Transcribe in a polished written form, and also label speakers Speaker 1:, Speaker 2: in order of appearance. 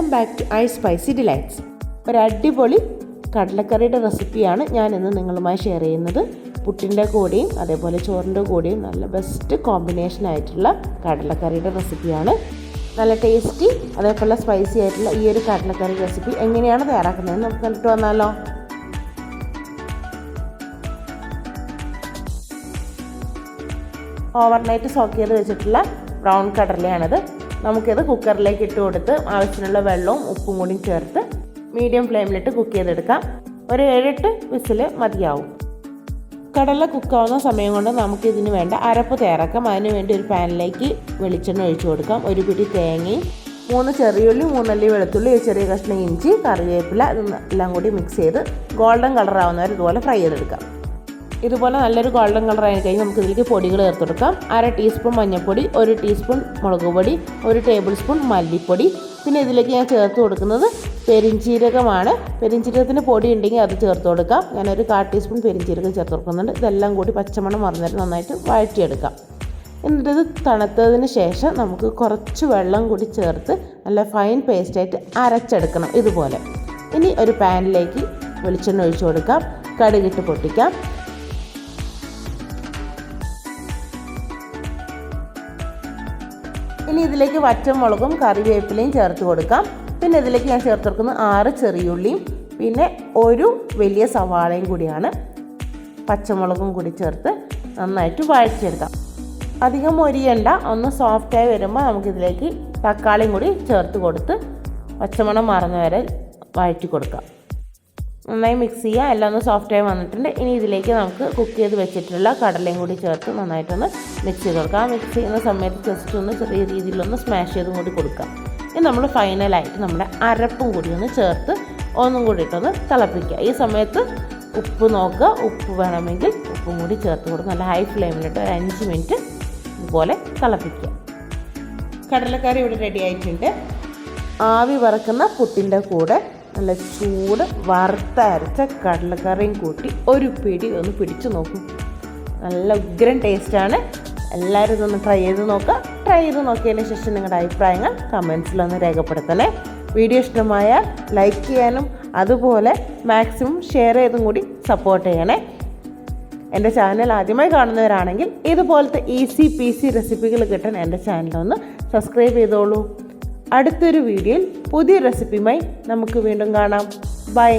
Speaker 1: Welcome back to I spicy delights. ഒരു അടിപൊളി കടലക്കറിയുടെ റെസിപ്പിയാണ് ഞാൻ ഇന്ന് നിങ്ങളുമായി ഷെയർ ചെയ്യുന്നത്. പുട്ടിൻ്റെ കൂടെയും അതേപോലെ ചോറിൻ്റെ കൂടെയും നല്ല ബെസ്റ്റ് കോമ്പിനേഷൻ ആയിട്ടുള്ള കടലക്കറിയുടെ റെസിപ്പിയാണ്. നല്ല ടേസ്റ്റി അതേപോലെ സ്പൈസി ആയിട്ടുള്ള ഈ ഒരു കടലക്കറി റെസിപ്പി എങ്ങനെയാണ് തയ്യാറാക്കുന്നതെന്ന് നമുക്ക് കണ്ടിട്ട് വന്നാലോ. ഓവർനൈറ്റ് സോക്ക് ചെയ്ത് വെച്ചിട്ടുള്ള ബ്രൗൺ കടലയാണിത്. നമുക്കിത് കുക്കറിലേക്ക് ഇട്ട് കൊടുത്ത് ആവശ്യത്തിനുള്ള വെള്ളവും ഉപ്പും കൂടി ചേർത്ത് മീഡിയം ഫ്ലെയിമിലിട്ട് കുക്ക് ചെയ്തെടുക്കാം. ഒരു 7-8 വിസിൽ മതിയാവും. കടല കുക്കാവുന്ന സമയം കൊണ്ട് നമുക്കിതിന് വേണ്ട അരപ്പ് തയ്യാറാക്കാം. അതിന് വേണ്ടി ഒരു പാനിലേക്ക് വെളിച്ചെണ്ണ ഒഴിച്ചു കൊടുക്കാം. ഒരു പിടി തേങ്ങയും 3 ചെറിയുള്ളി, 3 അല്ലി വെളുത്തുള്ളി, ചെറിയ കഷ്ണം ഇഞ്ചി, കറിവേപ്പില ഇതെല്ലാം കൂടി മിക്സ് ചെയ്ത് ഗോൾഡൻ കളർ ആവുന്നവരെ ഇതുപോലെ ഫ്രൈ ചെയ്തെടുക്കാം. ഇതുപോലെ നല്ലൊരു ഗോൾഡൻ കളർ ആയി കഴിഞ്ഞ് നമുക്ക് ഇതിലേക്ക് പൊടികൾ ചേർത്ത് കൊടുക്കാം. 1/2 ടീസ്പൂൺ മഞ്ഞൾപ്പൊടി, 1 ടീസ്പൂൺ മുളക് പൊടി, 1 ടേബിൾ സ്പൂൺ മല്ലിപ്പൊടി. പിന്നെ ഇതിലേക്ക് ഞാൻ ചേർത്ത് കൊടുക്കുന്നത് പെരിഞ്ചീരകമാണ്. പെരിഞ്ചീരകത്തിൻ്റെ പൊടി ഉണ്ടെങ്കിൽ അത് ചേർത്ത് കൊടുക്കാം. ഞാനൊരു 1/4 ടീസ്പൂൺ പെരിഞ്ചീരകം ചേർത്ത് കൊടുക്കുന്നുണ്ട്. ഇതെല്ലാം കൂടി പച്ചമണം മറന്നിട്ട് നന്നായിട്ട് വഴറ്റിയെടുക്കാം. എന്നിട്ടിത് തണുത്തതിന് ശേഷം നമുക്ക് കുറച്ച് വെള്ളം കൂടി ചേർത്ത് നല്ല ഫൈൻ പേസ്റ്റായിട്ട് അരച്ചെടുക്കണം ഇതുപോലെ. ഇനി ഒരു പാനിലേക്ക് വെളിച്ചെണ്ണ ഒഴിച്ചു കൊടുക്കാം. കടുകിട്ട് പൊട്ടിക്കാം. ഇനി ഇതിലേക്ക് വറ്റൽമുളകും കറിവേപ്പിലയും ചേർത്ത് കൊടുക്കാം. പിന്നെ ഇതിലേക്ക് ഞാൻ ചേർത്ത് കൊടുക്കുന്നത് 6 ചെറിയുള്ളിയും പിന്നെ ഒരു വലിയ സവാളയും കൂടിയാണ്. പച്ചമുളകും കൂടി ചേർത്ത് നന്നായിട്ട് വഴറ്റിയെടുക്കാം. അധികം മൊരിയണ്ട, ഒന്ന് സോഫ്റ്റായി വരുമ്പോൾ നമുക്കിതിലേക്ക് തക്കാളിയും കൂടി ചേർത്ത് കൊടുത്ത് പച്ചമണം മാറുന്ന വരെ വഴറ്റി കൊടുക്കാം. നന്നായി മിക്സ് ചെയ്യുക. എല്ലാം ഒന്ന് സോഫ്റ്റായി വന്നിട്ടുണ്ട്. ഇനി ഇതിലേക്ക് നമുക്ക് കുക്ക് ചെയ്ത് വെച്ചിട്ടുള്ള കടലയും കൂടി ചേർത്ത് നന്നായിട്ടൊന്ന് മിക്സ് ചെയ്ത് കൊടുക്കാം. ആ മിക്സ് ചെയ്യുന്ന സമയത്ത് ജസ്റ്റ് ഒന്ന് ചെറിയ രീതിയിലൊന്ന് സ്മാഷ് ചെയ്തും കൂടി കൊടുക്കാം. ഇനി നമ്മൾ ഫൈനലായിട്ട് നമ്മുടെ അരപ്പും കൂടി ഒന്ന് ചേർത്ത് ഒന്നും കൂടി ഇട്ടൊന്ന് തിളപ്പിക്കുക. ഈ സമയത്ത് ഉപ്പ് നോക്കുക. ഉപ്പ് വേണമെങ്കിൽ ഉപ്പും കൂടി ചേർത്ത് കൊടുക്കുക. നല്ല ഹൈ ഫ്ലെയിമിലിട്ട് ഒരു 5 മിനിറ്റ് ഇതുപോലെ തിളപ്പിക്കുക. കടലക്കറി ഇവിടെ റെഡി ആയിട്ടുണ്ട്. ആവി വറക്കുന്ന പുട്ടിൻ്റെ കൂടെ നല്ല ചൂട് വറുത്തരച്ച കടലക്കറിയും കൂട്ടി ഒരു പിടി ഒന്ന് പിടിച്ചു നോക്കും. നല്ല ഉഗ്രൻ ടേസ്റ്റാണ്. എല്ലാവരും ഇതൊന്ന് ട്രൈ ചെയ്ത് നോക്കുക. ട്രൈ ചെയ്ത് നോക്കിയതിന് ശേഷം നിങ്ങളുടെ അഭിപ്രായങ്ങൾ കമൻസിലൊന്ന് രേഖപ്പെടുത്തണേ. വീഡിയോ ഇഷ്ടമായാൽ ലൈക്ക് ചെയ്യാനും അതുപോലെ മാക്സിമം ഷെയർ ചെയ്തും കൂടി സപ്പോർട്ട് ചെയ്യണേ. എൻ്റെ ചാനൽ ആദ്യമായി കാണുന്നവരാണെങ്കിൽ ഇതുപോലത്തെ ഈസി പീസി റെസിപ്പികൾ കിട്ടാൻ എൻ്റെ ചാനലൊന്ന് സബ്സ്ക്രൈബ് ചെയ്തോളൂ. അടുത്തൊരു വീഡിയോയിൽ പുതിയ റെസിപ്പിയുമായി നമുക്ക് വീണ്ടും കാണാം. ബൈ.